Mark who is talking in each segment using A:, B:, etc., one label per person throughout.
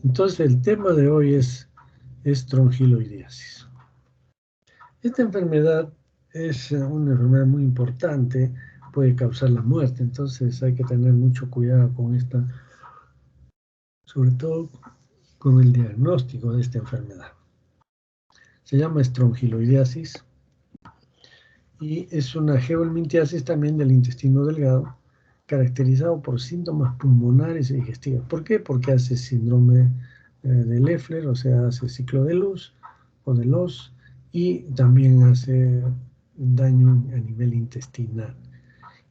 A: Entonces, el tema de hoy es estrongiloidiasis. Esta enfermedad es una enfermedad muy importante, puede causar la muerte, entonces hay que tener mucho cuidado con esta, sobre todo con el diagnóstico de esta enfermedad. Se llama estrongiloidiasis y es una geohelmintiasis también del intestino delgado, caracterizado por síntomas pulmonares y digestivos. ¿Por qué? Porque hace síndrome de Leffler, o sea, hace ciclo de luz o de Loos, y también hace daño a nivel intestinal.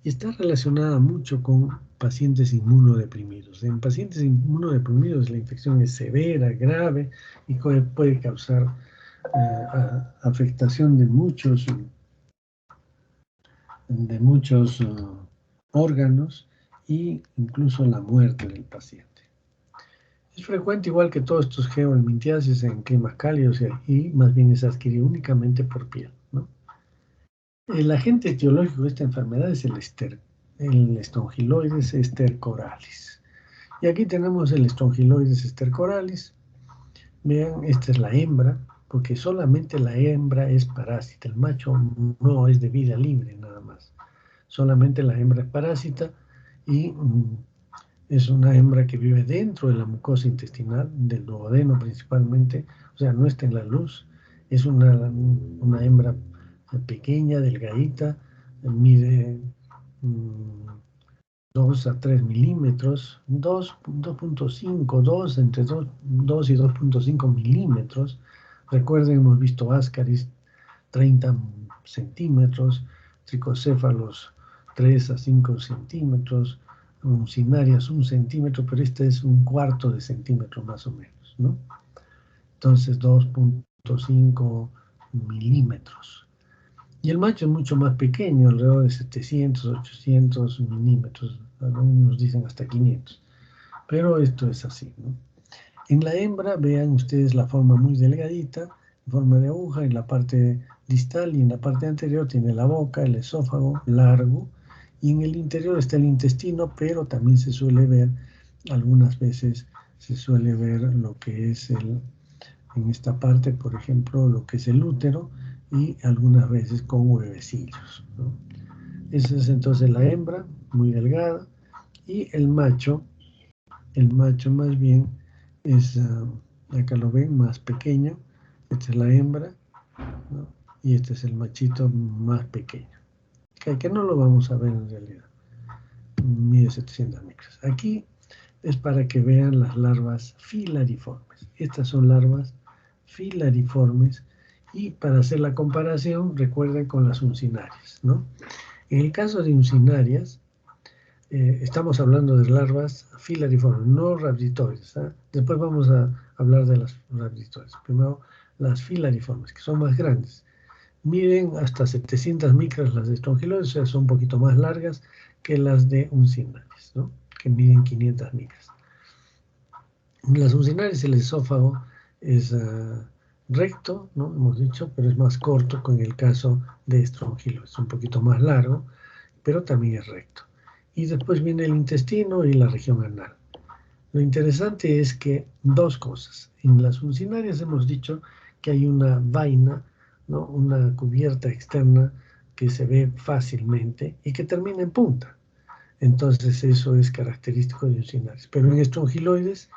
A: Y está relacionada mucho con pacientes inmunodeprimidos. En pacientes inmunodeprimidos la infección es severa, grave y puede causar afectación de muchos órganos e incluso la muerte del paciente. Es frecuente, igual que todos estos geohelmintiasis, en climas cálidos y más bien es adquirido únicamente por piel, ¿no? El agente etiológico de esta enfermedad es el Strongyloides stercoralis. Y aquí tenemos el Strongyloides stercoralis. Vean, esta es la hembra, porque solamente la hembra es parásita, el macho no es de vida libre nada más. Solamente la hembra es parásita y es una hembra que vive dentro de la mucosa intestinal, del duodeno principalmente, o sea, no está en la luz, es una hembra pequeña, delgadita, mide 2 a 3 milímetros, 2.5, 2 entre 2 y 2.5 milímetros. Recuerden, hemos visto ascaris 30 centímetros, tricocéfalos 3 a 5 centímetros, uncinarias 1 centímetro, pero este es 1/4 de centímetro más o menos, ¿no? Entonces 2.5 milímetros. Y el macho es mucho más pequeño, alrededor de 700, 800 milímetros, algunos dicen hasta 500, pero esto es así, ¿no? En la hembra, vean ustedes la forma muy delgadita, en forma de aguja, en la parte distal y en la parte anterior tiene la boca, el esófago largo, y en el interior está el intestino, pero también se suele ver, algunas veces se suele ver lo que es en esta parte, por ejemplo, lo que es el útero, y algunas veces con huevecillos, ¿no? Esa es entonces la hembra, muy delgada, y el macho más bien es, acá lo ven, más pequeño. Esta es la hembra, ¿no? Y este es el machito más pequeño, que no lo vamos a ver en realidad. Mide 700 micras. Aquí es para que vean las larvas filariformes. Estas son larvas filariformes y para hacer la comparación, recuerden con las uncinarias, ¿no? En el caso de uncinarias, estamos hablando de larvas filariformes, no rhabditoides, ¿eh? Después vamos a hablar de las rhabditoides. Primero, las filariformes, que son más grandes. Miden hasta 700 micras las de Strongyloides, o sea, son un poquito más largas que las de uncinarias, ¿no? Que miden 500 micras. Las uncinarias, el esófago es recto, ¿no? Hemos dicho, pero es más corto con el caso de Strongyloides, un poquito más largo, pero también es recto. Y después viene el intestino y la región anal. Lo interesante es que dos cosas. En las uncinarias hemos dicho que hay una vaina, ¿no? Una cubierta externa que se ve fácilmente y que termina en punta. Entonces eso es característico de uncinarias. Pero en Strongyloides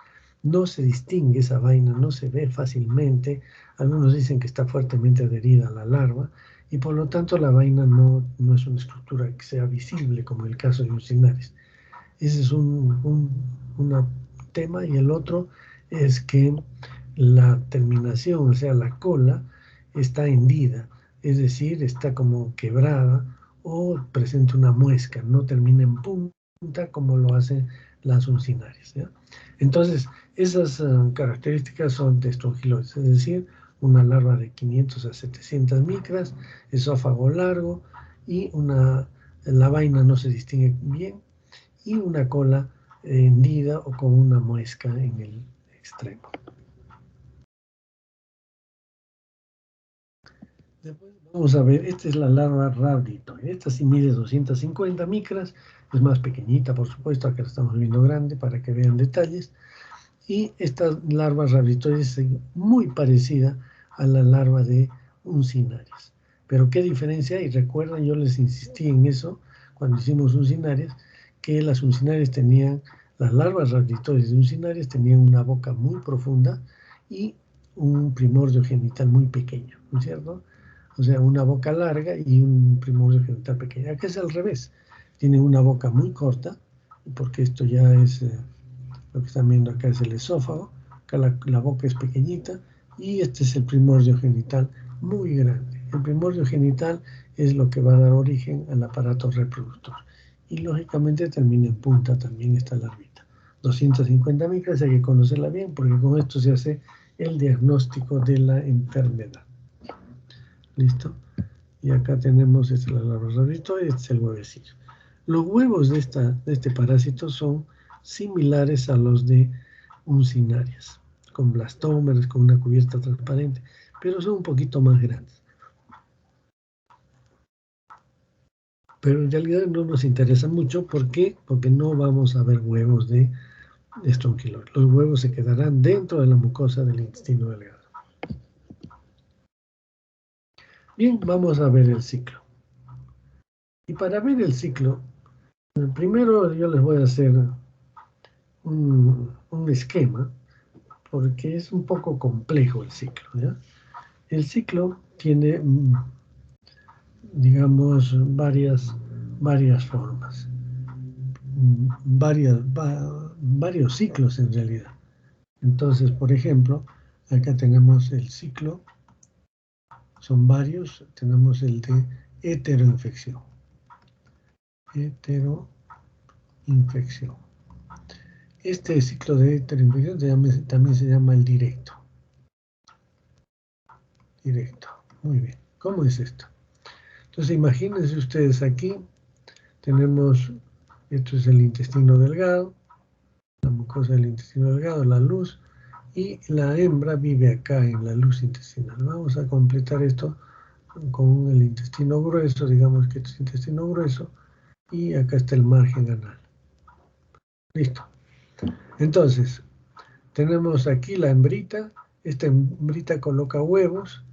A: no se distingue esa vaina, no se ve fácilmente. Algunos dicen que está fuertemente adherida a la larva y por lo tanto la vaina no es una estructura que sea visible como en el caso de uncinarias. Ese es un tema, y el otro es que la terminación, o sea, la cola, está hendida, es decir, está como quebrada o presenta una muesca, no termina en punta como lo hacen las uncinarias, ¿ya? Entonces, esas características son de Strongyloides, es decir, una larva de 500 a 700 micras, esófago largo y la vaina no se distingue bien y una cola hendida o con una muesca en el extremo. Después vamos a ver, esta es la larva rhabditoide. Esta sí mide 250 micras, es más pequeñita, por supuesto, acá la estamos viendo grande para que vean detalles. Y esta larva rabditoides es muy parecida a la larva de uncinarias. Pero ¿qué diferencia hay? Recuerden, yo les insistí en eso cuando hicimos uncinarias, que las uncinarias tenían, las larvas rabditoides de uncinarias tenían una boca muy profunda y un primordio genital muy pequeño, ¿no es cierto? O sea, una boca larga y un primordio genital pequeño. Aquí es al revés. Tienen una boca muy corta, porque esto ya es, lo que están viendo acá es el esófago, acá la boca es pequeñita, y este es el primordio genital muy grande. El primordio genital es lo que va a dar origen al aparato reproductor. Y lógicamente termina en punta también esta larvita. 250 micras, hay que conocerla bien, porque con esto se hace el diagnóstico de la enfermedad. ¿Listo? Y acá tenemos, esta es la larva rabditoide, este es el huevecillo. Los huevos de este parásito son similares a los de uncinarias, con blastómeros, con una cubierta transparente, pero son un poquito más grandes. Pero en realidad no nos interesa mucho. ¿Por qué? Porque no vamos a ver huevos de Strongyloides. Los huevos se quedarán dentro de la mucosa del intestino delgado. Bien, vamos a ver el ciclo. Y para ver el ciclo, primero yo les voy a hacer un esquema, porque es un poco complejo el ciclo, ¿ya? El ciclo tiene, digamos, varias formas, varios ciclos en realidad. Entonces, por ejemplo, acá tenemos el ciclo, son varios, tenemos el de heteroinfección. Heteroinfección. Este ciclo de heteroinfección también se llama el directo. Directo, muy bien. ¿Cómo es esto? Entonces, imagínense ustedes aquí, tenemos, esto es el intestino delgado, la mucosa del intestino delgado, la luz, y la hembra vive acá en la luz intestinal. Vamos a completar esto con el intestino grueso, digamos que este es intestino grueso, y acá está el margen anal. Listo. Entonces, tenemos aquí la hembrita, esta hembrita coloca huevos,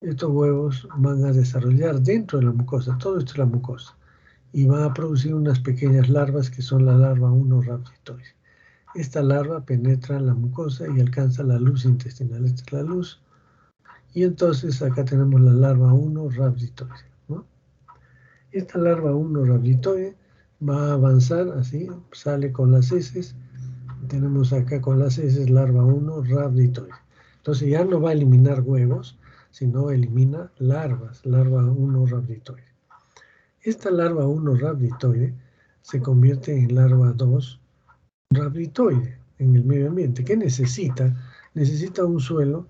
A: estos huevos van a desarrollar dentro de la mucosa, todo esto es la mucosa, y va a producir unas pequeñas larvas que son la larva 1 rabditoide. Esta larva penetra la mucosa y alcanza la luz intestinal. Esta es la luz. Y entonces acá tenemos la larva 1 rabditoide, ¿no? Esta larva 1 rabditoide va a avanzar así, sale con las heces. Tenemos acá con las heces larva 1 rabditoide. Entonces ya no va a eliminar huevos, sino elimina larvas, larva 1 rabditoide. Esta larva 1 rabditoide se convierte en larva 2 rabditoide en el medio ambiente. ¿Qué necesita? Necesita un suelo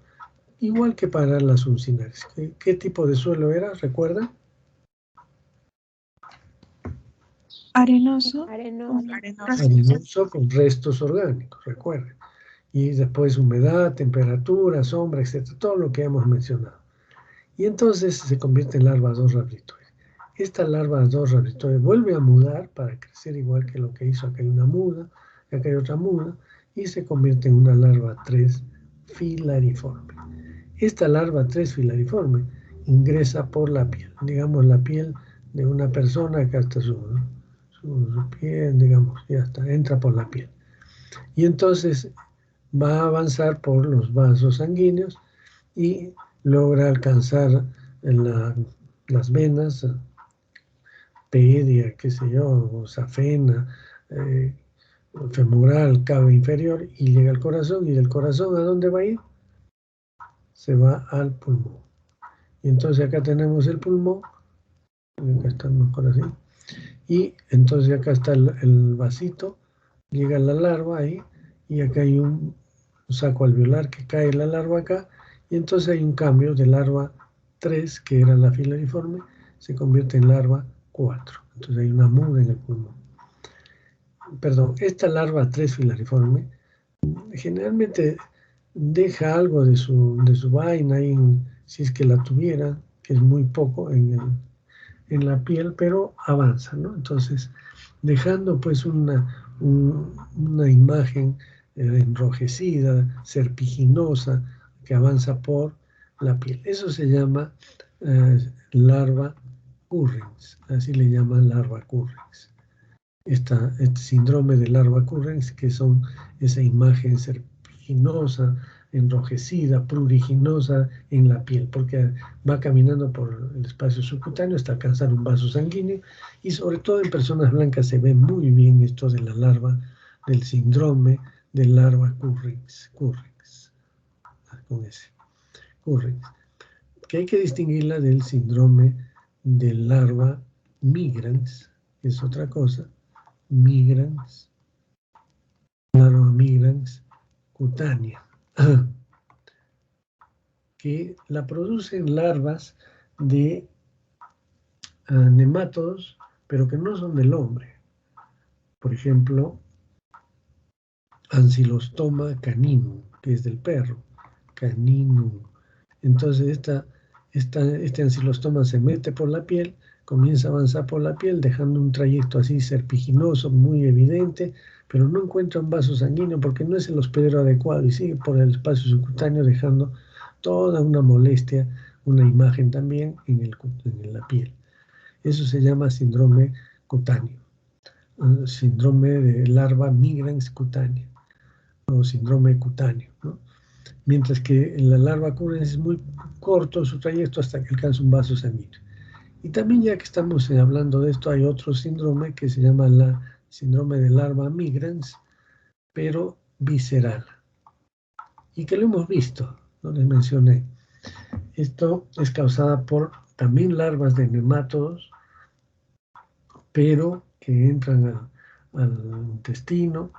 A: igual que para las uncinarias. ¿Qué tipo de suelo era? ¿Recuerda?
B: Arenoso.
A: Arenoso con restos orgánicos, recuerden. Y después humedad, temperatura, sombra, etcétera, todo lo que hemos mencionado. Y entonces se convierte en larva 2 rabditoide. Esta larva 2 rabditoide vuelve a mudar para crecer igual que lo que hizo. Acá hay una muda, acá hay otra muda, y se convierte en una larva 3 filariforme. Esta larva 3 filariforme ingresa por la piel, digamos la piel de una persona, acá está su piel, digamos, ya está, entra por la piel. Y entonces va a avanzar por los vasos sanguíneos y logra alcanzar las venas, pedia, qué sé yo, safena, femoral, cabo inferior, y llega al corazón. ¿Y del corazón a dónde va a ir? Se va al pulmón. Y entonces acá tenemos el pulmón, acá está mejor así, y entonces acá está el vasito, llega la larva ahí, y acá hay un saco alveolar que cae la larva acá, y entonces hay un cambio de larva 3, que era la filariforme, se convierte en larva 4. Entonces hay una muda en el pulmón. Perdón, esta larva 3 filariforme generalmente deja algo de su vaina ahí, si es que la tuviera, que es muy poco en la piel, pero avanza, ¿no? Entonces, dejando pues una imagen enrojecida, serpiginosa, que avanza por la piel. Eso se llama larva currens, así le llaman larva currens. Este síndrome de larva currens, que son esa imagen serpiginosa, enrojecida, pruriginosa en la piel, porque va caminando por el espacio subcutáneo hasta alcanzar un vaso sanguíneo, y sobre todo en personas blancas se ve muy bien esto de la larva, del síndrome de larva currens, con ese, currens, que hay que distinguirla del síndrome de larva migrans, que es otra cosa, larva migrans cutánea, que la producen larvas de nemátodos, pero que no son del hombre. Por ejemplo, Ancylostoma caninum, que es del perro, caninum. Entonces este ancilostoma se mete por la piel, comienza a avanzar por la piel, dejando un trayecto así serpiginoso, muy evidente, pero no encuentra un vaso sanguíneo porque no es el hospedero adecuado y sigue por el espacio subcutáneo dejando toda una molestia, una imagen también en la piel. Eso se llama síndrome cutáneo, síndrome de larva migrans cutánea o síndrome cutáneo, ¿no? Mientras que en la larva currens es muy corto su trayecto hasta que alcanza un vaso sanguíneo. Y también, ya que estamos hablando de esto, hay otro síndrome que se llama síndrome de larva migrans, pero visceral, y que lo hemos visto, no les mencioné. Esto es causada por también larvas de nemátodos, pero que entran al intestino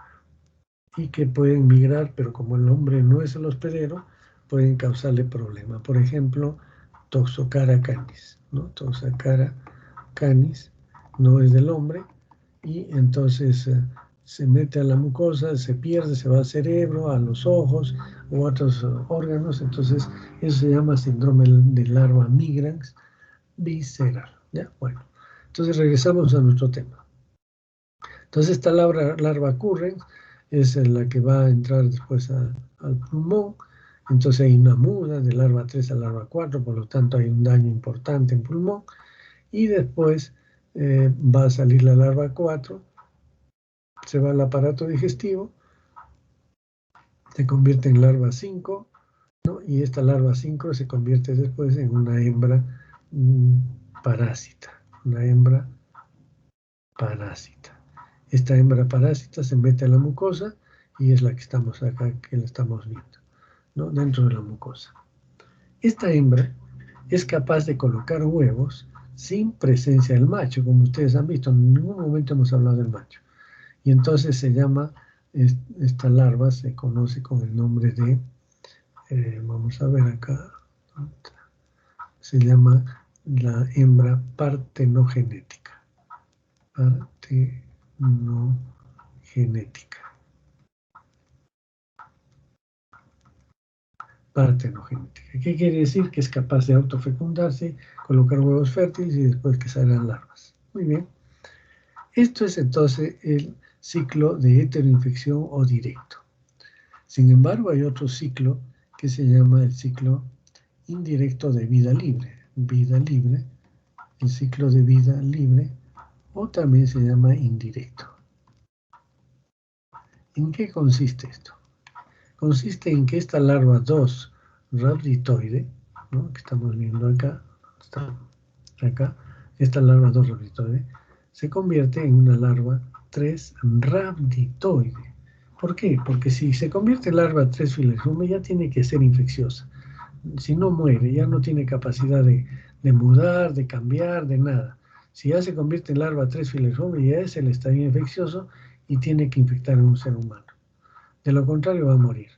A: y que pueden migrar, pero como el hombre no es el hospedero, pueden causarle problemas. Por ejemplo, Toxocara canis, ¿no? Toxocara canis no es del hombre y entonces se mete a la mucosa, se pierde, se va al cerebro, a los ojos u otros órganos. Entonces eso se llama síndrome de larva migrans visceral. ¿Ya? Bueno, entonces regresamos a nuestro tema. Entonces esta larva currens es la que va a entrar después al pulmón. Entonces hay una muda de larva 3 a larva 4, por lo tanto hay un daño importante en pulmón. Y después va a salir la larva 4, se va al aparato digestivo, se convierte en larva 5, ¿no? Y esta larva 5 se convierte después en una hembra parásita, una hembra parásita. Esta hembra parásita se mete a la mucosa y es la que estamos acá, que la estamos viendo, ¿no? Dentro de la mucosa. Esta hembra es capaz de colocar huevos sin presencia del macho, como ustedes han visto, en ningún momento hemos hablado del macho. Y entonces se llama, esta larva se conoce con el nombre de, vamos a ver acá, se llama la hembra partenogenética. Partenogenética. ¿Qué quiere decir? Que es capaz de autofecundarse, colocar huevos fértiles y después que salgan larvas. Muy bien. Esto es entonces el ciclo de heteroinfección o directo. Sin embargo, hay otro ciclo que se llama el ciclo indirecto de vida libre. Vida libre, el ciclo de vida libre, o también se llama indirecto. ¿En qué consiste esto? Consiste en que esta larva 2 rhabditoide, ¿no?, que estamos viendo acá, esta larva 2 rhabditoide, se convierte en una larva 3 rhabditoide. ¿Por qué? Porque si se convierte en larva 3 filariforme ya tiene que ser infecciosa. Si no muere, ya no tiene capacidad de mudar, de cambiar, de nada. Si ya se convierte en larva 3 filariforme, ya es el estadio infeccioso y tiene que infectar a un ser humano. De lo contrario va a morir.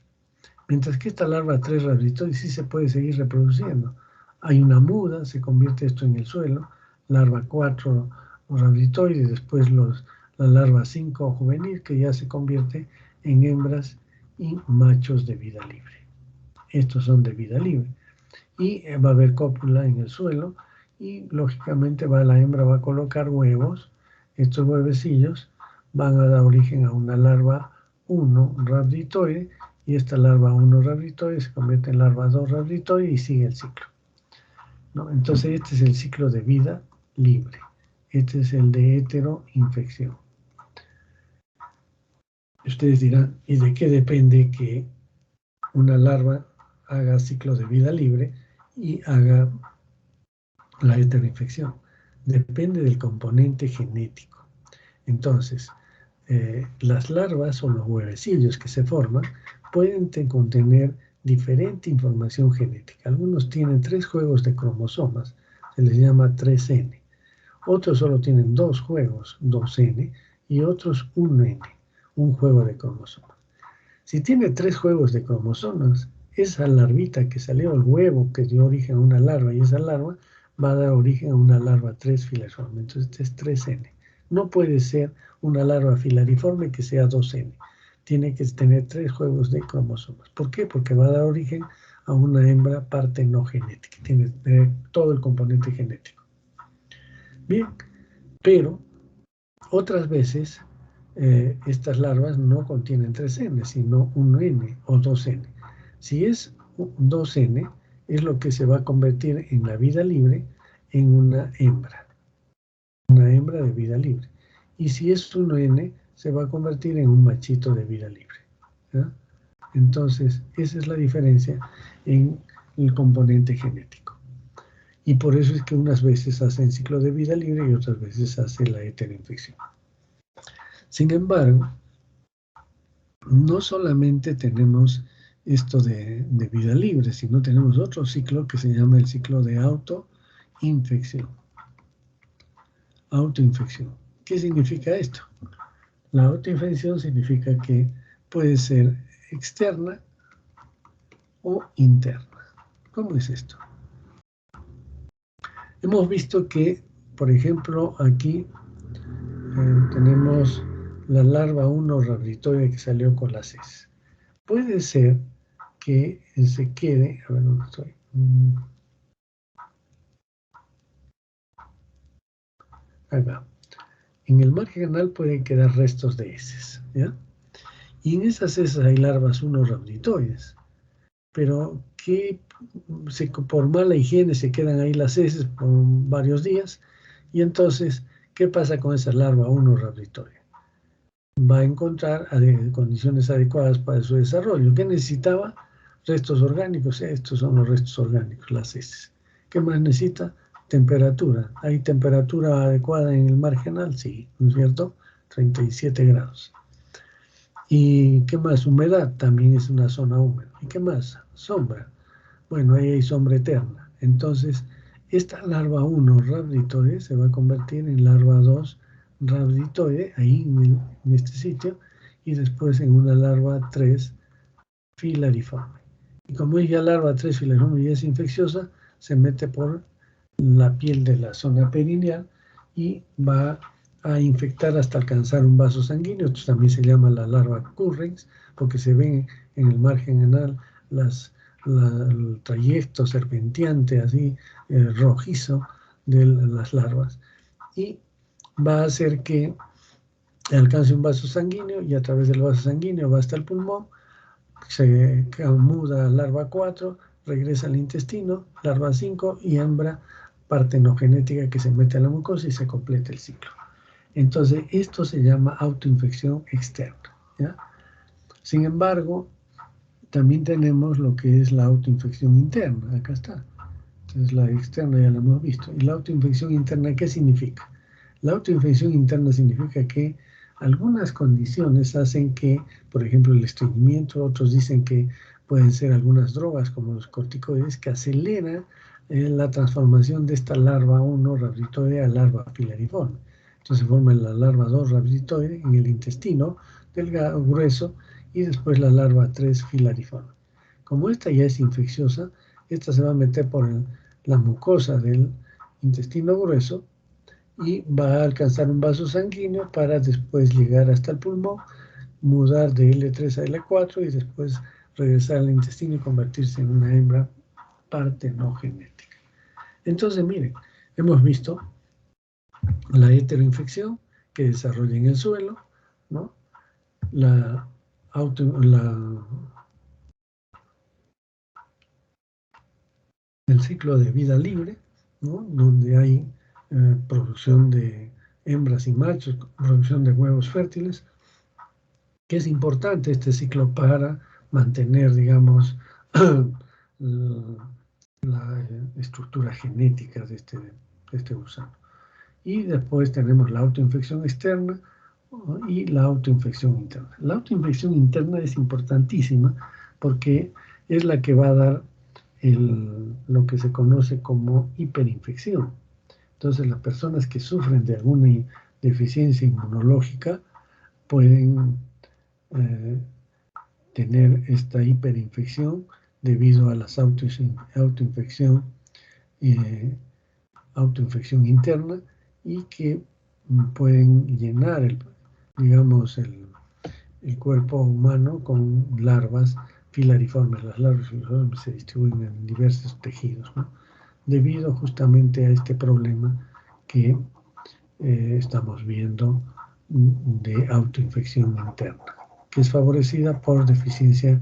A: Mientras que esta larva 3 rhabditoide sí se puede seguir reproduciendo. Hay una muda, se convierte esto en el suelo, larva 4 rhabditoide, después la larva 5 juvenil, que ya se convierte en hembras y machos de vida libre. Estos son de vida libre. Y va a haber cópula en el suelo y lógicamente la hembra va a colocar huevos. Estos huevecillos van a dar origen a una larva 1 rhabditoide, y esta larva 1 rhabditoide se convierte en larva 2 rhabditoide y sigue el ciclo, ¿no? Entonces este es el ciclo de vida libre. Este es el de heteroinfección. Ustedes dirán, ¿y de qué depende que una larva haga ciclo de vida libre y haga la heteroinfección? Depende del componente genético. Entonces, las larvas o los huevecillos que se forman pueden contener diferente información genética. Algunos tienen 3 juegos de cromosomas, se les llama 3N. Otros solo tienen 2 juegos, 2N, y otros 1N, un juego de cromosomas. Si tiene 3 juegos de cromosomas, esa larvita que salió del huevo, que dio origen a una larva, y esa larva va a dar origen a una larva 3 filariforme. Entonces este es 3N. No puede ser una larva filariforme que sea 2N. Tiene que tener 3 juegos de cromosomas. ¿Por qué? Porque va a dar origen a una hembra partenogénica. Tiene que tener todo el componente genético. Bien, pero otras veces estas larvas no contienen 3N, sino 1N o 2N. Si es 2N, es lo que se va a convertir en la vida libre en una hembra de vida libre. Y si es 1N, se va a convertir en un machito de vida libre, ¿ya? Entonces, esa es la diferencia en el componente genético. Y por eso es que unas veces hacen ciclo de vida libre y otras veces hace la heteroinfección. Sin embargo, no solamente tenemos esto de vida libre, sino tenemos otro ciclo que se llama el ciclo de autoinfección. Autoinfección. ¿Qué significa esto? La autoinfección significa que puede ser externa o interna. ¿Cómo es esto? Hemos visto que, por ejemplo, aquí tenemos la larva 1 rhabditoide que salió con las heces. Puede ser que se quede, a ver dónde estoy. Acá. En el margen anal pueden quedar restos de heces, ¿ya? Y en esas heces hay larvas 1 rhabditoides, pero que por mala higiene se quedan ahí las heces por varios días, y entonces, ¿qué pasa con esa larva 1 rhabditoide? Va a encontrar condiciones adecuadas para su desarrollo. ¿Qué necesitaba? Restos orgánicos. Estos son los restos orgánicos, las heces. ¿Qué más necesita? Temperatura. ¿Hay temperatura adecuada en el marginal? Sí, ¿no es cierto? 37 grados. ¿Y qué más? Humedad, también es una zona húmeda. ¿Y qué más? Sombra. Bueno, ahí hay sombra eterna. Entonces, esta larva 1 rhabditoide se va a convertir en larva 2 rhabditoide, ahí en este sitio, y después en una larva 3 filariforme. Y como es ya larva 3 filariforme y es infecciosa, se mete por la piel de la zona perineal y va a infectar hasta alcanzar un vaso sanguíneo. Esto también se llama la larva Currens, porque se ven en el margen anal el trayecto serpenteante así rojizo de las larvas, y va a hacer que alcance un vaso sanguíneo y a través del vaso sanguíneo va hasta el pulmón, se muda a larva 4, regresa al intestino, larva 5 y hembra partenogenética que se mete a la mucosa y se completa el ciclo. Entonces, esto se llama autoinfección externa, ¿ya? Sin embargo, también tenemos lo que es la autoinfección interna. Acá está. Entonces, la externa ya la hemos visto. ¿Y la autoinfección interna qué significa? La autoinfección interna significa que algunas condiciones hacen que, por ejemplo, el estreñimiento, otros dicen que pueden ser algunas drogas como los corticoides, que aceleran la transformación de esta larva 1 rhabditoide a larva filariforme. Entonces se forma la larva 2 rhabditoide en el intestino delgado, grueso, y después la larva 3 filariforme. Como esta ya es infecciosa, esta se va a meter por la mucosa del intestino grueso y va a alcanzar un vaso sanguíneo para después llegar hasta el pulmón, mudar de L3 a L4 y después regresar al intestino y convertirse en una hembra partenogenética. Entonces, miren, hemos visto la heteroinfección que desarrolla en el suelo, ¿no? La el ciclo de vida libre, ¿no? Donde hay producción de hembras y machos, producción de huevos fértiles, que es importante este ciclo para mantener, digamos, la estructura genética de este gusano. Y después tenemos la autoinfección externa y la autoinfección interna. La autoinfección interna es importantísima porque es la que va a dar lo que se conoce como hiperinfección. Entonces, las personas que sufren de alguna deficiencia inmunológica pueden tener esta hiperinfección debido a las autoinfección interna y que pueden llenar digamos, el cuerpo humano con larvas filariformes. Las larvas filariformes se distribuyen en diversos tejidos, ¿no? Debido justamente a este problema que estamos viendo de autoinfección interna, que es favorecida por deficiencia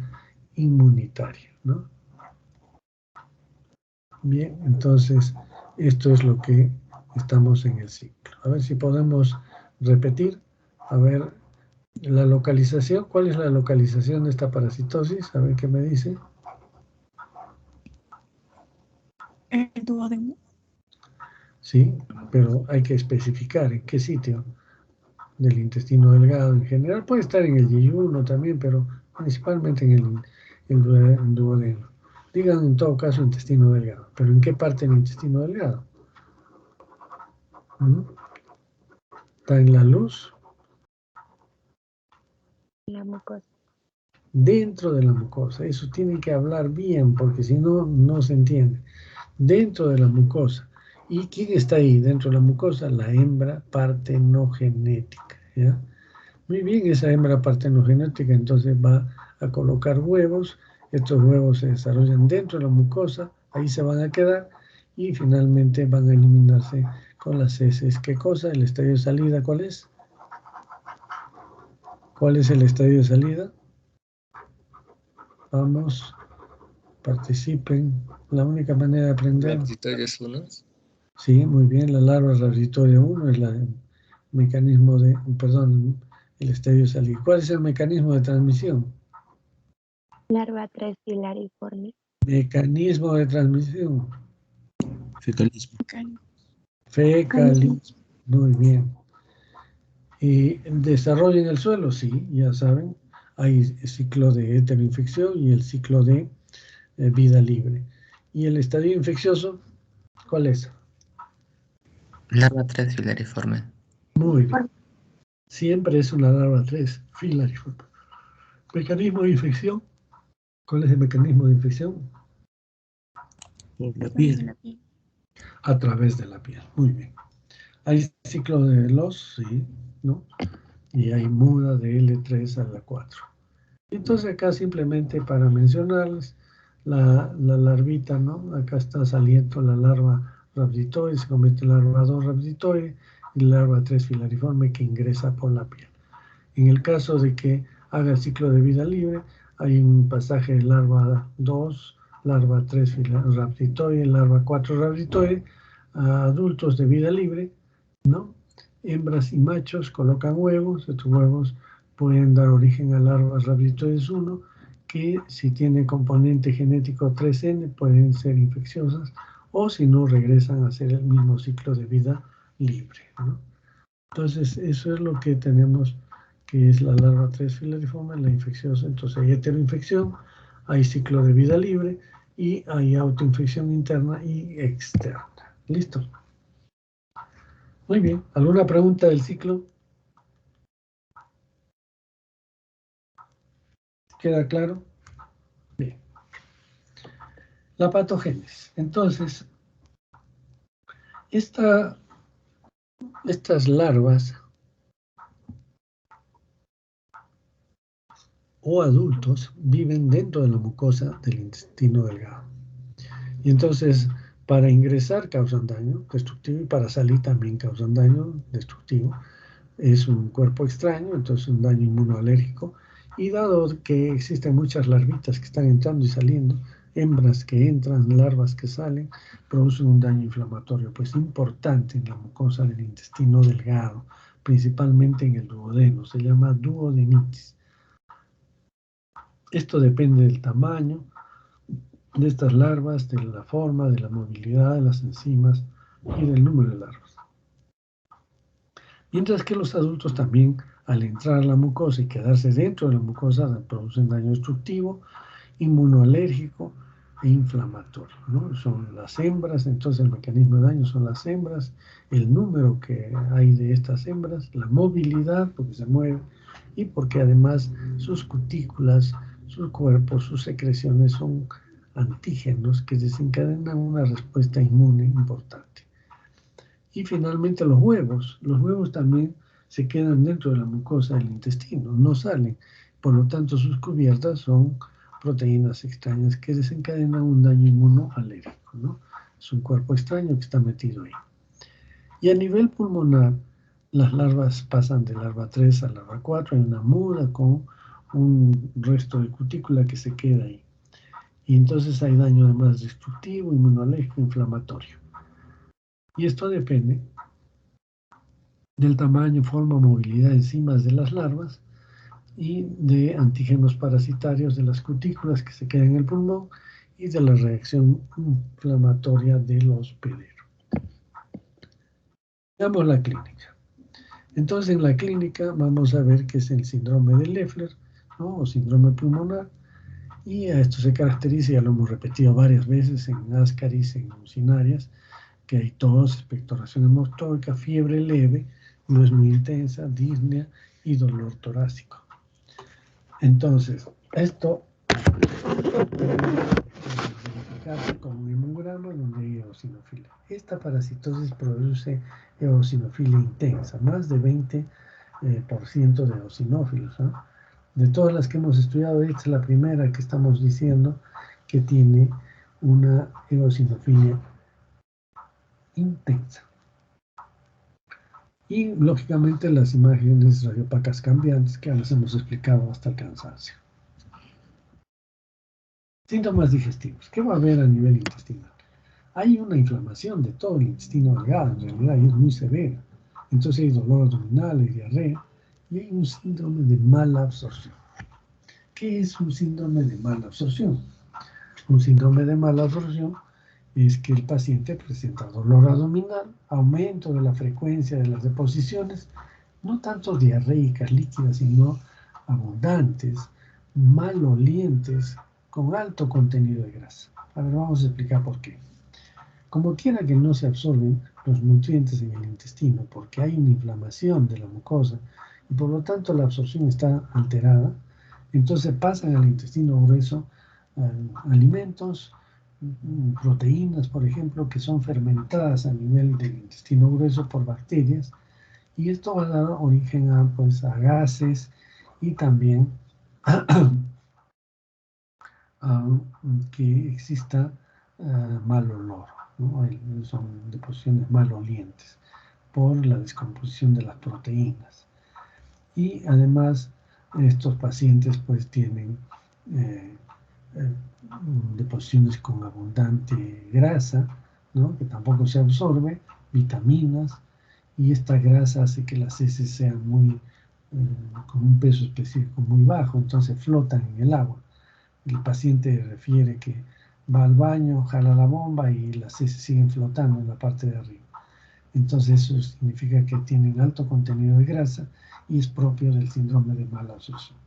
A: inmunitaria, ¿no? Bien, entonces esto es lo que estamos en el ciclo. A ver si podemos repetir. A ver, la localización. ¿Cuál es la localización de esta parasitosis? A ver qué me dice.
B: El duodeno.
A: Sí, pero hay que especificar en qué sitio del intestino delgado en general. Puede estar en el yeyuno también, pero principalmente en el duodeno. Digan en todo caso intestino delgado, pero ¿en qué parte del intestino delgado? ¿Está en la luz?
C: La mucosa.
A: Dentro de la mucosa. Eso tienen que hablar bien, porque si no, no se entiende. Dentro de la mucosa. ¿Y quién está ahí dentro de la mucosa? La hembra partenogenética, ¿ya? Muy bien, esa hembra partenogenética entonces va a colocar huevos. Estos huevos se desarrollan dentro de la mucosa, ahí se van a quedar y finalmente van a eliminarse con las heces. ¿Qué cosa? ¿El estadio de salida cuál es? ¿Cuál es el estadio de salida? Vamos, participen. La única manera de aprender.
D: Rhabditoides 1.
A: Sí, muy bien. La larva rhabditoide 1 es el mecanismo de, perdón, el estadio de salida. ¿Cuál es el mecanismo de transmisión?
C: Larva 3 filariforme.
A: Mecanismo de transmisión.
D: Fecalismo.
A: Fecalismo. Muy bien. ¿Y desarrollo en el suelo? Sí, ya saben. Hay el ciclo de heteroinfección y el ciclo de vida libre. ¿Y el estadio infeccioso? ¿Cuál es?
D: Larva 3 filariforme.
A: Muy bien. Siempre es una larva 3 filariforme. ¿Mecanismo de infección? ¿Cuál es el mecanismo de infección?
D: Por la piel.
A: A través de la piel. Muy bien. Hay ciclo de los, sí, ¿no? Y hay muda de L3 a la 4. Entonces acá simplemente para mencionarles la larvita, ¿no? Acá está saliendo la larva rhabditoide, se convierte en larva 2 rhabditoide y larva 3 filariforme que ingresa por la piel. En el caso de que haga el ciclo de vida libre, hay un pasaje de larva 2, larva 3 rhabditoide, larva 4 rhabditoide, a adultos de vida libre, ¿no? Hembras y machos colocan huevos, estos huevos pueden dar origen a larvas rhabditoides 1, que si tiene componente genético 3N pueden ser infecciosas, o si no regresan a hacer el mismo ciclo de vida libre, ¿no? Entonces, eso es lo que tenemos, que es la larva 3 filariforme, la infecciosa. Entonces, hay heteroinfección, hay ciclo de vida libre y hay autoinfección interna y externa. ¿Listo? Muy bien. ¿Alguna pregunta del ciclo? ¿Queda claro? Bien. La patogénesis. Entonces, estas larvas o adultos viven dentro de la mucosa del intestino delgado. Y entonces, para ingresar causan daño destructivo y para salir también causan daño destructivo. Es un cuerpo extraño, entonces un daño inmunoalérgico Y dado que existen muchas larvitas que están entrando y saliendo, hembras que entran, larvas que salen, producen un daño inflamatorio, pues importante en la mucosa del intestino delgado, principalmente en el duodeno, se llama duodenitis. Esto depende del tamaño de estas larvas, de la forma, de la movilidad de las enzimas y del número de larvas. Mientras que los adultos también, al entrar a la mucosa y quedarse dentro de la mucosa, producen daño destructivo, inmunoalérgico e inflamatorio, ¿no? Son las hembras, entonces el mecanismo de daño son las hembras, el número que hay de estas hembras, la movilidad, porque se mueve, y porque además sus cutículas, sus cuerpos, sus secreciones son antígenos que desencadenan una respuesta inmune importante. Y finalmente los huevos también se quedan dentro de la mucosa del intestino, no salen, por lo tanto sus cubiertas son proteínas extrañas que desencadenan un daño inmunoalérgico, ¿no? Es un cuerpo extraño que está metido ahí. Y a nivel pulmonar, las larvas pasan de larva 3 a larva 4, hay una muda con un resto de cutícula que se queda ahí. Y entonces hay daño además destructivo, inmunológico, inflamatorio. Y esto depende del tamaño, forma, movilidad, enzimas de las larvas y de antígenos parasitarios de las cutículas que se quedan en el pulmón y de la reacción inflamatoria del hospedero. Veamos la clínica. Entonces, en la clínica vamos a ver que es el síndrome de Leffler, ¿no? O síndrome pulmonar, y a esto se caracteriza, ya lo hemos repetido varias veces en Ascaris, en ursinarias, que hay tos, expectoración hemostórica, fiebre leve, no es muy intensa, disnea y dolor torácico. Entonces, esto puede verificarse con un hemograma donde hay eosinofilia. Esta parasitosis produce eosinofilia intensa, más de 20% de eosinófilos, ¿no? De todas las que hemos estudiado, esta es la primera que estamos diciendo que tiene una eosinofilia intensa. Y lógicamente las imágenes radiopacas cambiantes que las hemos explicado hasta el cansancio. Síntomas digestivos. ¿Qué va a haber a nivel intestinal? Hay una inflamación de todo el intestino delgado, en realidad, y es muy severa. Entonces hay dolor abdominal, hay diarrea, y hay un síndrome de mala absorción. ¿Qué es un síndrome de mala absorción? Un síndrome de mala absorción es que el paciente presenta dolor abdominal, aumento de la frecuencia de las deposiciones, no tanto diarreicas líquidas, sino abundantes, malolientes, con alto contenido de grasa. A ver, vamos a explicar por qué. Como quiera que no se absorben los nutrientes en el intestino, porque hay una inflamación de la mucosa y por lo tanto la absorción está alterada, entonces pasan al intestino grueso alimentos, proteínas, por ejemplo, que son fermentadas a nivel del intestino grueso por bacterias, y esto va a dar origen a gases y también que exista mal olor, ¿no? Son deposiciones malolientes por la descomposición de las proteínas. Y además estos pacientes pues tienen deposiciones con abundante grasa, ¿no? Que tampoco se absorbe, vitaminas, y esta grasa hace que las heces sean muy, con un peso específico muy bajo, entonces flotan en el agua. El paciente refiere que va al baño, jala la bomba y las heces siguen flotando en la parte de arriba. Entonces eso significa que tienen alto contenido de grasa y es propio del síndrome de mala absorción.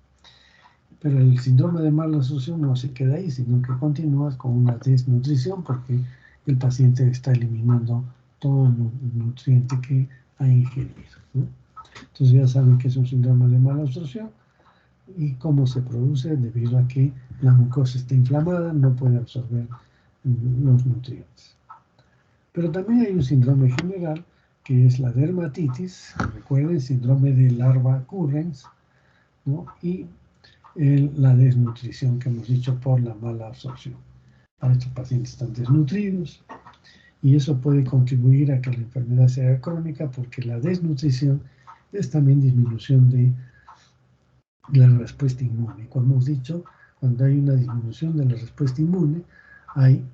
A: Pero el síndrome de mala absorción no se queda ahí, sino que continúa con una desnutrición porque el paciente está eliminando todo el nutriente que ha ingerido, ¿no? Entonces ya saben que es un síndrome de mala absorción y cómo se produce debido a que la mucosa está inflamada, no puede absorber los nutrientes. Pero también hay un síndrome general que es la dermatitis, recuerden, síndrome de larva Currens, ¿no? Y la desnutrición que hemos dicho por la mala absorción. Para estos pacientes están desnutridos y eso puede contribuir a que la enfermedad sea crónica porque la desnutrición es también disminución de la respuesta inmune. Como hemos dicho, cuando hay una disminución de la respuesta inmune, hay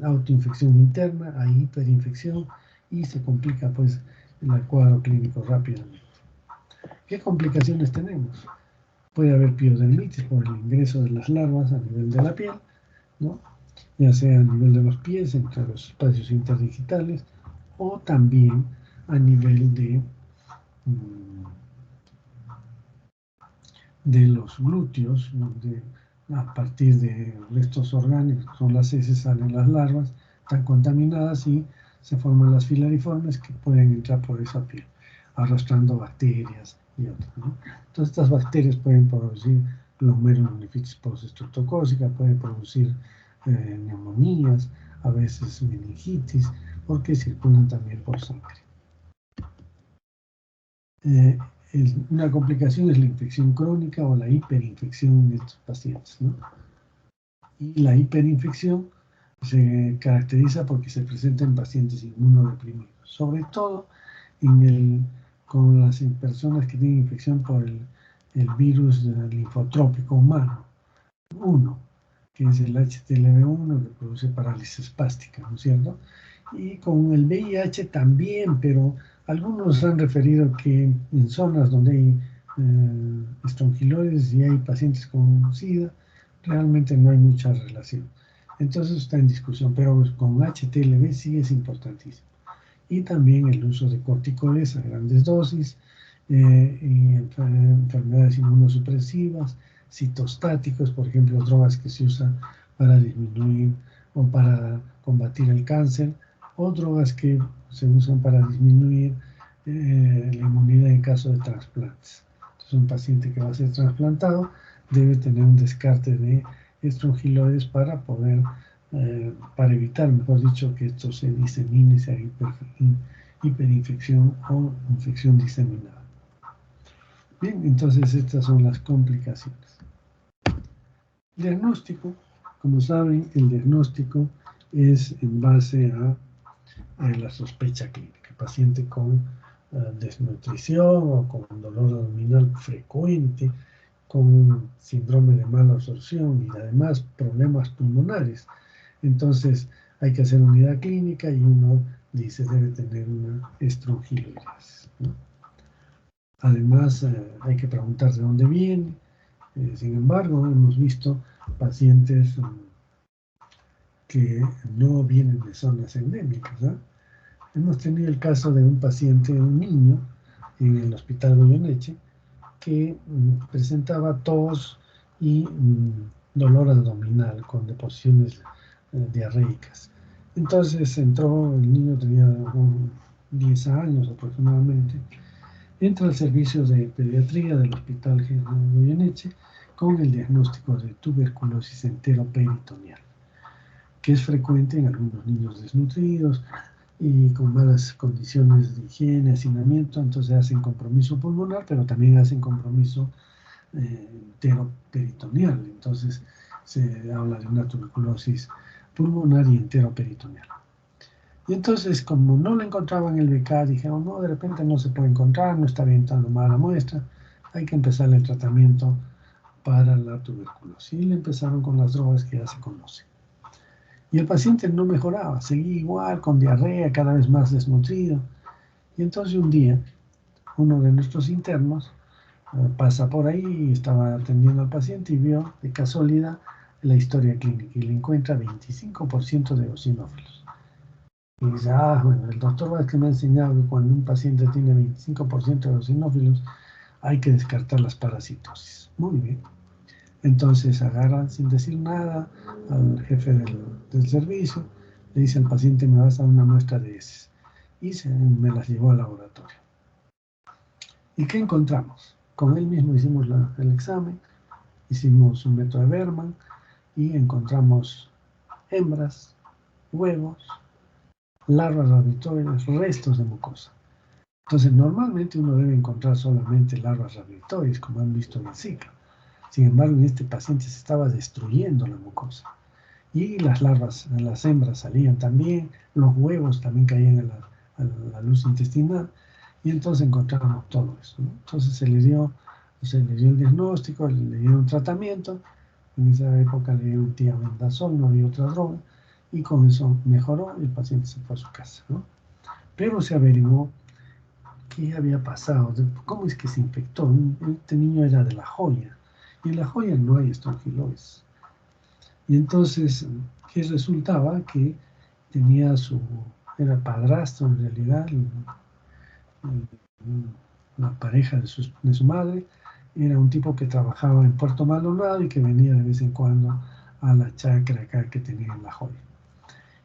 A: autoinfección interna, hay hiperinfección y se complica pues el cuadro clínico rápidamente. ¿Qué complicaciones tenemos? Puede haber piodermitis por el ingreso de las larvas a nivel de la piel, ¿no? Ya sea a nivel de los pies, entre los espacios interdigitales, o también a nivel de los glúteos, donde a partir de restos orgánicos, son las heces, salen las larvas, están contaminadas y se forman las filariformes que pueden entrar por esa piel, arrastrando bacterias y otras, ¿no? Entonces estas bacterias pueden producir glomerulonefritis postestreptocócica, pueden producir neumonías, a veces meningitis, porque circulan también por sangre. Una complicación es la infección crónica o la hiperinfección en estos pacientes, ¿no? Y la hiperinfección se caracteriza porque se presenta en pacientes inmunodeprimidos, sobre todo con las personas que tienen infección por el virus linfotrópico humano 1, que es el HTLV1, que produce parálisis espástica, ¿no es cierto? Y con el VIH también, pero algunos han referido que en zonas donde hay estrongiloides y hay pacientes con SIDA, realmente no hay mucha relación. Entonces está en discusión, pero con HTLV sí es importantísimo. Y también el uso de corticoides a grandes dosis, y enfermedades inmunosupresivas, citostáticos, por ejemplo, drogas que se usan para disminuir o para combatir el cáncer, o drogas que se usan para disminuir la inmunidad en caso de trasplantes. Entonces, un paciente que va a ser trasplantado debe tener un descarte de estrongiloides para poder, para evitar, mejor dicho, que esto se disemine, sea hiperinfección o infección diseminada. Bien, entonces estas son las complicaciones. Diagnóstico, como saben, el diagnóstico es en base a la sospecha clínica. Paciente con desnutrición o con dolor abdominal frecuente, con síndrome de mala absorción y además problemas pulmonares. Entonces hay que hacer unidad clínica y uno dice debe tener una estrongiloides, ¿no? Además, hay que preguntar de dónde viene. Sin embargo, hemos visto pacientes que no vienen de zonas endémicas, ¿eh? Hemos tenido el caso de un paciente, un niño, en el hospital Goyeneche, que presentaba tos y dolor abdominal con deposiciones diarreicas. Entonces entró, el niño tenía 10 años aproximadamente, entra al servicio de pediatría del Hospital General Goyeneche con el diagnóstico de tuberculosis enteroperitoneal, que es frecuente en algunos niños desnutridos y con malas condiciones de higiene, hacinamiento. Entonces hacen compromiso pulmonar, pero también hacen compromiso enteroperitoneal. Entonces se habla de una tuberculosis pulmonar y enteroperitoneal. Y entonces, como no lo encontraban en el BK, dijeron, no, de repente no se puede encontrar, no está bien tomada la muestra, hay que empezar el tratamiento para la tuberculosis. Y le empezaron con las drogas que ya se conocen. Y el paciente no mejoraba, seguía igual, con diarrea, cada vez más desnutrido. Y entonces un día, uno de nuestros internos pasa por ahí y estaba atendiendo al paciente y vio de casualidad la historia clínica y le encuentra 25% de eosinófilos. Y dice, bueno, el doctor Vázquez me ha enseñado que cuando un paciente tiene 25% de eosinófilos hay que descartar las parasitosis. Muy bien. Entonces agarran sin decir nada al jefe del servicio, le dice al paciente, me vas a dar una muestra de heces. Y me las llevó al laboratorio. ¿Y qué encontramos? Con él mismo hicimos el examen, hicimos un método de Berman y encontramos hembras, huevos, larvas rabiotoides, restos de mucosa. Entonces, normalmente uno debe encontrar solamente larvas rabiotoides, como han visto en el ciclo. Sin embargo, en este paciente se estaba destruyendo la mucosa. Y las larvas, las hembras salían también, los huevos también caían a la luz intestinal, y entonces encontramos todo eso, ¿no? Entonces se le dio Se le dio el diagnóstico, le dieron tratamiento. En esa época le dieron tiabendazol, no había otra droga, y con eso mejoró y el paciente se fue a su casa, ¿no? Pero se averiguó qué había pasado, cómo es que se infectó. Este niño era de La Joya, y en La Joya no hay estrongiloides. Y entonces, ¿qué resultaba? Que tenía era padrastro en realidad, la pareja de su madre, era un tipo que trabajaba en Puerto Maldonado y que venía de vez en cuando a la chacra acá que tenía en La Joya.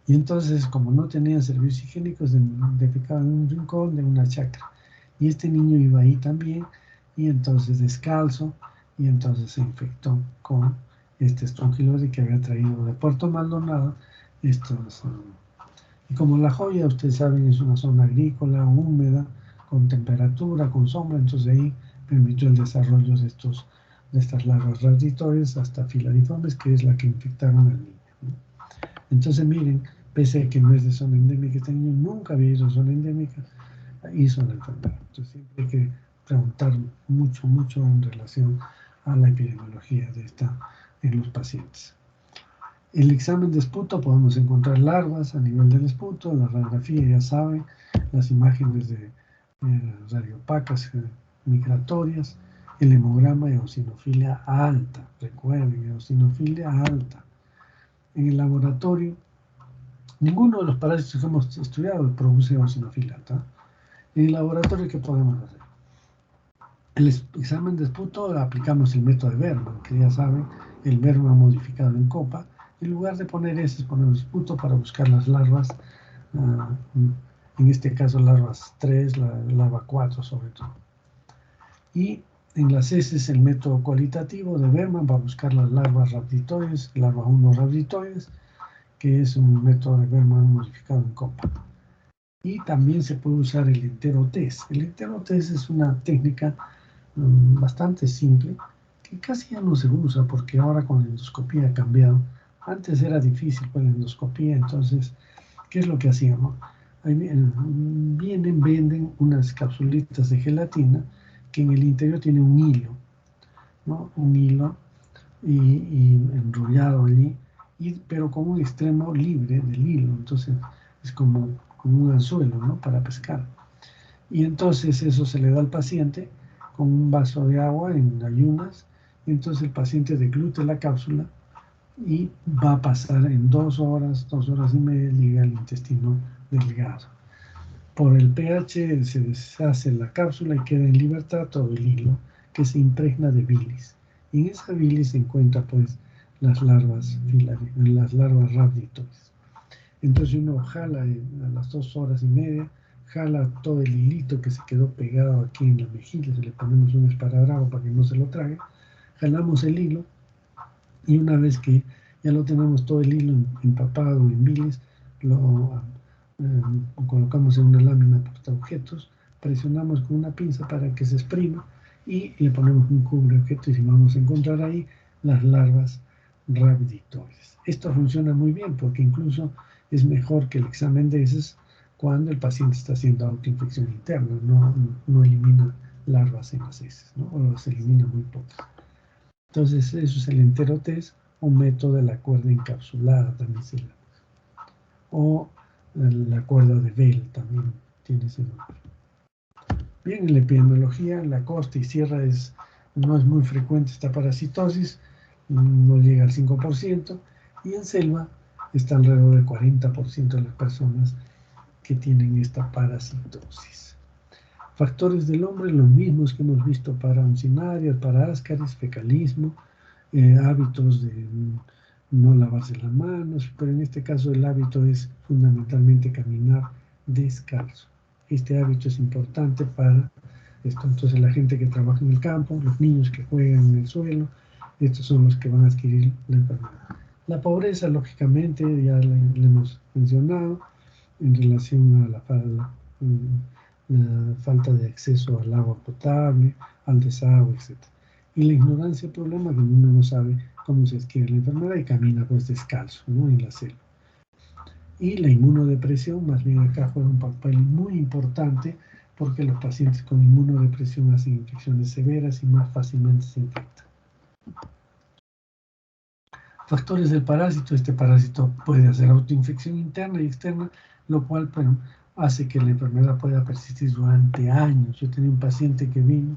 A: Y entonces, como no tenían servicios higiénicos, defecaban en un rincón de una chacra. Y este niño iba ahí también, y entonces descalzo, y entonces se infectó con este estrongiloide que había traído de Puerto Maldonado. Y como La Joya, ustedes saben, es una zona agrícola, húmeda, con temperatura, con sombra, entonces ahí permitió el desarrollo de estas larvas raditorias hasta filariformes, que es la que infectaron al niño, ¿no? Entonces miren, pese a que no es de zona endémica, este niño nunca había ido a zona endémica, hizo la enfermedad. Entonces siempre hay que preguntar mucho, mucho en relación a la epidemiología en los pacientes. El examen de esputo podemos encontrar larvas a nivel del esputo, la radiografía ya saben, las imágenes de radiopacas migratorias, el hemograma de eosinofilia alta, recuerden, eosinofilia alta. En el laboratorio, ninguno de los parásitos que hemos estudiado produce eosinofilia alta. En el laboratorio, ¿qué podemos hacer? El examen de esputo aplicamos el método de Berman, que ya saben, el Berman modificado en copa. En lugar de poner heces, ponemos esputo para buscar las larvas, en este caso larvas 3, larva 4 sobre todo. Y en las heces el método cualitativo de Berman va a buscar las larvas rhabditoides, larva 1 rhabditoides, que es un método de Berman modificado en copa. Y también se puede usar el enterotest. El enterotest es una técnica bastante simple, que casi ya no se usa porque ahora con la endoscopía ha cambiado. Antes era difícil con la endoscopía, entonces, ¿qué es lo que hacíamos? Venden unas capsulitas de gelatina que en el interior tiene un hilo, ¿no? Un hilo y enrollado allí, pero con un extremo libre del hilo, entonces es como un anzuelo, ¿no? Para pescar. Y entonces eso se le da al paciente con un vaso de agua en ayunas, y entonces el paciente deglute la cápsula y va a pasar en 2 horas, 2 horas y media, llega al intestino delgado. Por el pH se deshace la cápsula y queda en libertad todo el hilo que se impregna de bilis. Y en esa bilis se encuentra pues las larvas rhabditoides. Entonces uno jala a las 2 horas y media, jala todo el hilito que se quedó pegado aquí en la mejilla, le ponemos un esparadrapo para que no se lo trague, jalamos el hilo y una vez que ya lo tenemos todo el hilo empapado en bilis, lo colocamos en una lámina portaobjetos, presionamos con una pinza para que se exprima y le ponemos un cubre objeto y vamos a encontrar ahí las larvas rhabditoides. Esto funciona muy bien porque incluso es mejor que el examen de heces cuando el paciente está haciendo autoinfección interna, no elimina larvas en las heces, ¿no? O las elimina muy pocas. Entonces eso es el enterotest, un método de la cuerda encapsulada también se llama. O la cuerda de Bell también tiene ese nombre. Bien, en la epidemiología, en la costa y sierra no es muy frecuente esta parasitosis, no llega al 5%, y en selva está alrededor del 40% de las personas que tienen esta parasitosis. Factores del hombre, los mismos que hemos visto para oncinarias, para ascaris, fecalismo, hábitos de no lavarse las manos, pero en este caso el hábito es fundamentalmente caminar descalzo. Este hábito es importante para esto. Entonces la gente que trabaja en el campo, los niños que juegan en el suelo, estos son los que van a adquirir la enfermedad. La pobreza, lógicamente, ya le hemos mencionado en relación a la falta de acceso al agua potable, al desagüe, etc. Y la ignorancia, el problema que uno no sabe cómo se adquiere la enfermedad y camina pues descalzo, ¿no? En la selva. Y la inmunodepresión, más bien acá juega un papel muy importante porque los pacientes con inmunodepresión hacen infecciones severas y más fácilmente se infectan. Factores del parásito. Este parásito puede hacer autoinfección interna y externa, lo cual hace que la enfermedad pueda persistir durante años. Yo tenía un paciente que vino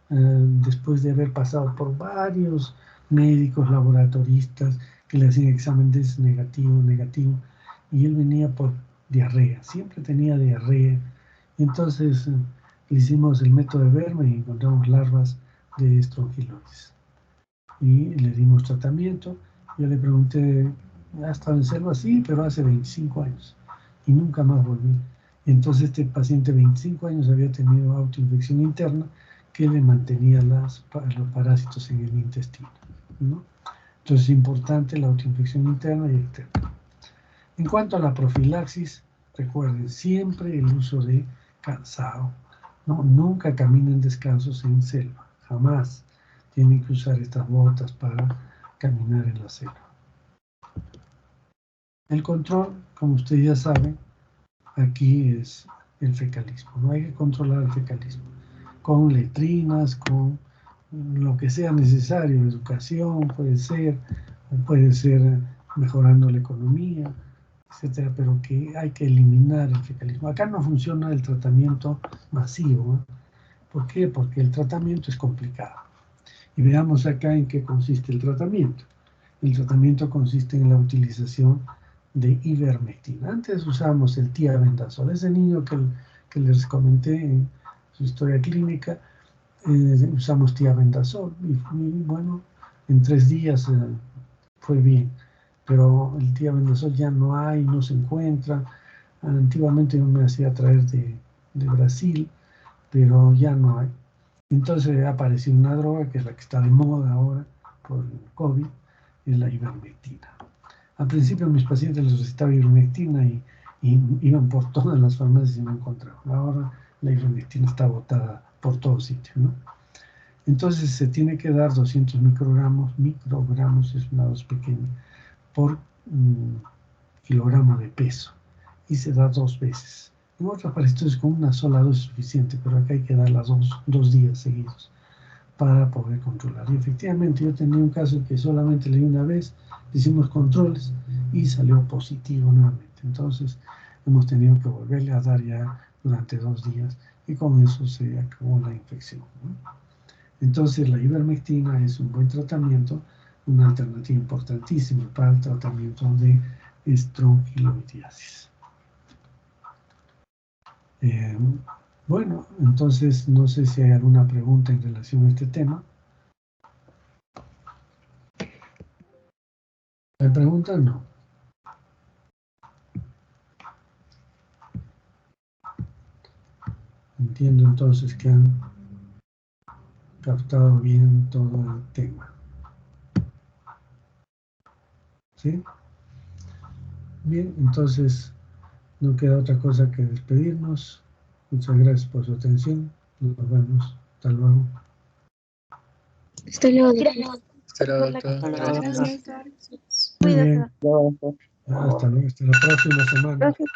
A: después de haber pasado por varios médicos laboratoristas que le hacían exámenes negativo, y él venía por diarrea, siempre tenía diarrea. Entonces le hicimos el método de Verme y encontramos larvas de estrongiloides y le dimos tratamiento. Yo le pregunté, ¿ha estado en selva? Sí, pero hace 25 años y nunca más volví. Entonces este paciente 25 años había tenido autoinfección interna que le mantenía los parásitos en el intestino, ¿no? Entonces es importante la autoinfección interna y externa. En cuanto a la profilaxis, recuerden siempre el uso de calzado, ¿no? Nunca caminen descalzos en selva, jamás. Tienen que usar estas botas para caminar en la selva. El control, como ustedes ya saben, aquí es el fecalismo. No hay que controlar el fecalismo con letrinas, con lo que sea necesario, educación puede ser mejorando la economía, etcétera, pero que hay que eliminar el fecalismo. Acá no funciona el tratamiento masivo, ¿eh? ¿Por qué? Porque el tratamiento es complicado. Y veamos acá en qué consiste el tratamiento. El tratamiento consiste en la utilización de ivermectina. Antes usábamos el tiabendazol. Ese niño que les comenté en su historia clínica, usamos tiabendazol y bueno, en 3 días fue bien. Pero el tiabendazol ya no hay, no se encuentra. Antiguamente yo me hacía traer de Brasil, pero ya no hay. Entonces apareció una droga que es la que está de moda ahora por el COVID, es la ivermectina. Al principio mis pacientes les recetaba ivermectina y iban por todas las farmacias y no encontraban. Ahora la ivermectina está botada por todos sitios, ¿no? Entonces se tiene que dar 200 microgramos es una dosis pequeña, por kilogramo de peso, y se da 2 veces. En otros parásitos con una sola dosis es suficiente, pero acá hay que darlas 2 días seguidos para poder controlar. Y efectivamente yo tenía un caso que solamente le di una vez, hicimos controles y salió positivo nuevamente. Entonces hemos tenido que volverle a dar ya durante 2 días y con eso se acabó la infección, ¿no? Entonces la ivermectina es un buen tratamiento, una alternativa importantísima para el tratamiento de estrongiloidiasis. Bueno, entonces no sé si hay alguna pregunta en relación a este tema. ¿Hay preguntas? No. Entiendo entonces que han captado bien todo el tema. ¿Sí? Bien, entonces no queda otra cosa que despedirnos. Muchas gracias por su atención. Nos vemos. Hasta luego.
C: Hasta luego, doctor.
D: Hasta luego, doctor. Gracias.
B: Gracias.
A: Muy
C: Cuídate.
A: bien. Hasta luego. Hasta la próxima semana.
C: Gracias.